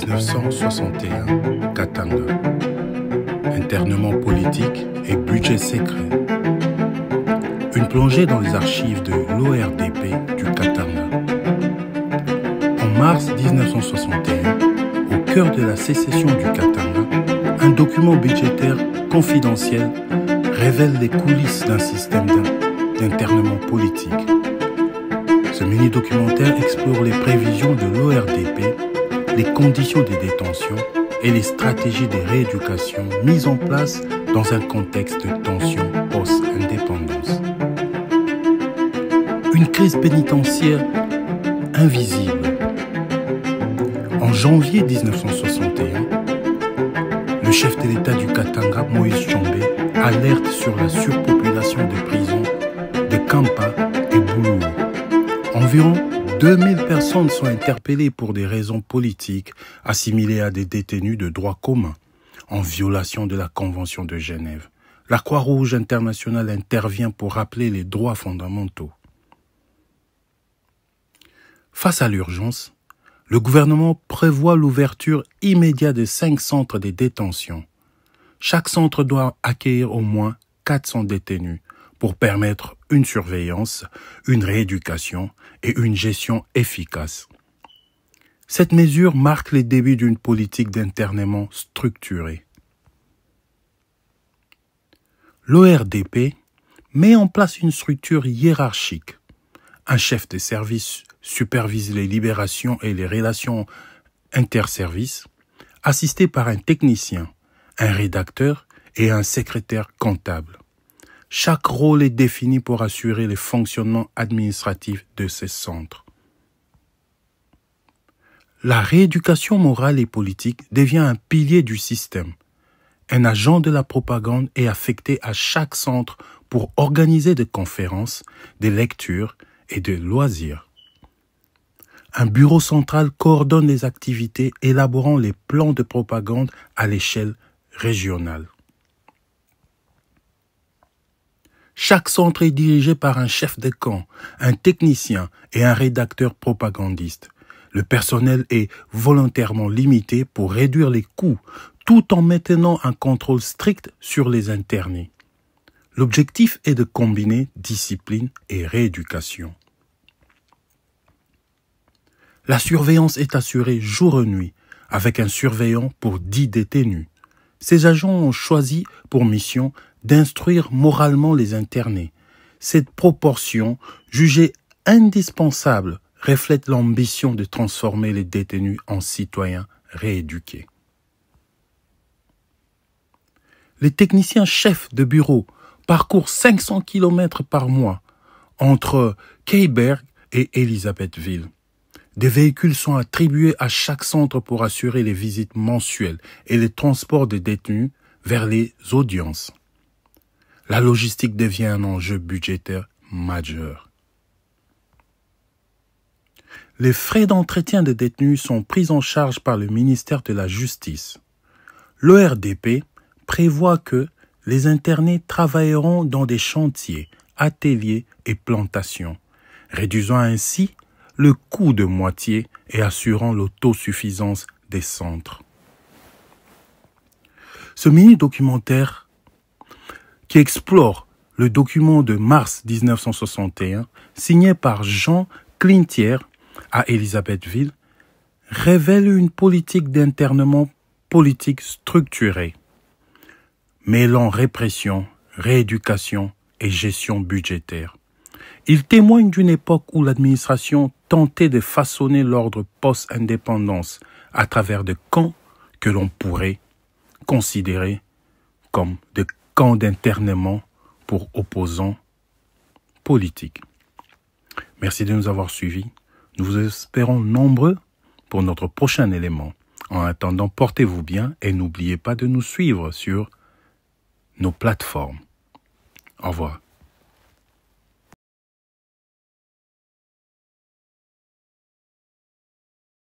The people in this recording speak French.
1961, Katanga. Internement politique et budget secret. Une plongée dans les archives de l'ORDP du Katanga. En mars 1961, au cœur de la sécession du Katanga, un document budgétaire confidentiel révèle les coulisses d'un système d'internement politique. Ce mini-documentaire explore les prévisions de l'ORDP, les conditions des détentions et les stratégies de rééducation mises en place dans un contexte de tension post-indépendance. Une crise pénitentiaire invisible. En janvier 1961, le chef de l'État du Katanga, Moïse Tshombe, alerte sur la surpopulation des prisons de Kampa et Boulou. Environ 2000 personnes sont interpellées pour des raisons politiques, assimilées à des détenus de droit commun, en violation de la Convention de Genève. La Croix-Rouge internationale intervient pour rappeler les droits fondamentaux. Face à l'urgence, le gouvernement prévoit l'ouverture immédiate de 5 centres de détention. Chaque centre doit accueillir au moins 400 détenus pour permettre une surveillance, une rééducation et une gestion efficace. Cette mesure marque les débuts d'une politique d'internement structurée. L'ORDP met en place une structure hiérarchique. Un chef de service supervise les libérations et les relations interservices, assisté par un technicien, un rédacteur et un secrétaire comptable. Chaque rôle est défini pour assurer le fonctionnement administratif de ces centres. La rééducation morale et politique devient un pilier du système. Un agent de la propagande est affecté à chaque centre pour organiser des conférences, des lectures et des loisirs. Un bureau central coordonne les activités, élaborant les plans de propagande à l'échelle régionale. Chaque centre est dirigé par un chef de camp, un technicien et un rédacteur propagandiste. Le personnel est volontairement limité pour réduire les coûts, tout en maintenant un contrôle strict sur les internés. L'objectif est de combiner discipline et rééducation. La surveillance est assurée jour et nuit, avec un surveillant pour 10 détenus. Ces agents ont choisi pour mission d'instruire moralement les internés. Cette proportion, jugée indispensable, reflète l'ambition de transformer les détenus en citoyens rééduqués. Les techniciens chefs de bureau parcourent 500 km par mois entre Keiberg et Elisabethville. Des véhicules sont attribués à chaque centre pour assurer les visites mensuelles et les transports des détenus vers les audiences. La logistique devient un enjeu budgétaire majeur. Les frais d'entretien des détenus sont pris en charge par le ministère de la Justice. L'ORDP prévoit que les internés travailleront dans des chantiers, ateliers et plantations, réduisant ainsi le coût de moitié et assurant l'autosuffisance des centres. Ce mini-documentaire qui explore le document de mars 1961, signé par Jean Clintier à Elisabethville, révèle une politique d'internement politique structurée, mêlant répression, rééducation et gestion budgétaire. Il témoigne d'une époque où l'administration tentait de façonner l'ordre post-indépendance à travers des camps que l'on pourrait considérer comme des camps d'internement pour opposants politiques. Merci de nous avoir suivis. Nous vous espérons nombreux pour notre prochain élément. En attendant, portez-vous bien et n'oubliez pas de nous suivre sur nos plateformes. Au revoir.